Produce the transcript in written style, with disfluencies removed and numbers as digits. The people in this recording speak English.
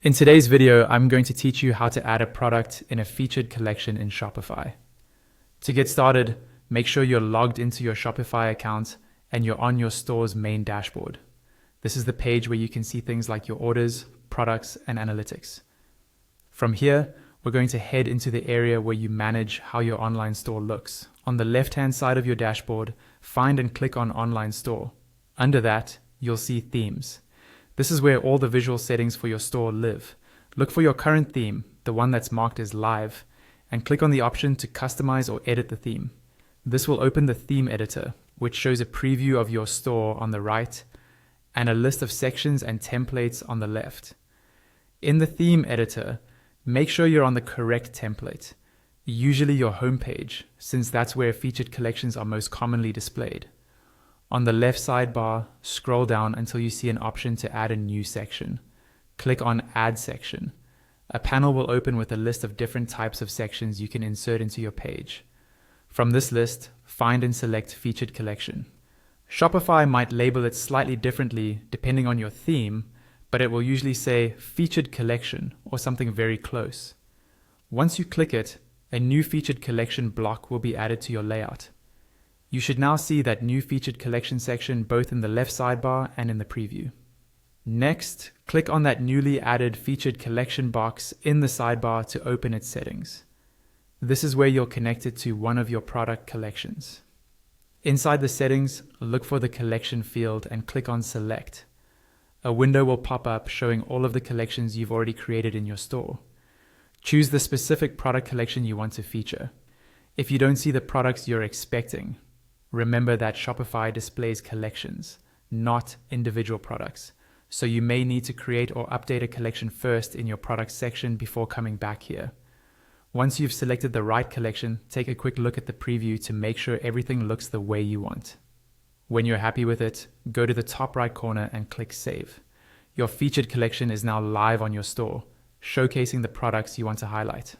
In today's video, I'm going to teach you how to add a product in a featured collection in Shopify. To get started, make sure you're logged into your Shopify account and you're on your store's main dashboard. This is the page where you can see things like your orders, products, and analytics. From here, we're going to head into the area where you manage how your online store looks. On the left-hand side of your dashboard, find and click on Online Store. Under that, you'll see Themes. This is where all the visual settings for your store live. Look for your current theme, the one that's marked as live, and click on the option to customize or edit the theme. This will open the theme editor, which shows a preview of your store on the right and a list of sections and templates on the left. In the theme editor, make sure you're on the correct template, usually your homepage, since that's where featured collections are most commonly displayed. On the left sidebar, scroll down until you see an option to add a new section. Click on Add Section. A panel will open with a list of different types of sections you can insert into your page. From this list, find and select Featured Collection. Shopify might label it slightly differently depending on your theme, but it will usually say Featured Collection or something very close. Once you click it, a new Featured Collection block will be added to your layout. You should now see that new featured collection section both in the left sidebar and in the preview. Next, click on that newly added featured collection box in the sidebar to open its settings. This is where you'll connect it to one of your product collections. Inside the settings, look for the collection field and click on Select. A window will pop up showing all of the collections you've already created in your store. Choose the specific product collection you want to feature. If you don't see the products you're expecting, remember that Shopify displays collections, not individual products, so you may need to create or update a collection first in your products section before coming back here. Once you've selected the right collection, take a quick look at the preview to make sure everything looks the way you want. When you're happy with it, go to the top right corner and click Save. Your featured collection is now live on your store, showcasing the products you want to highlight.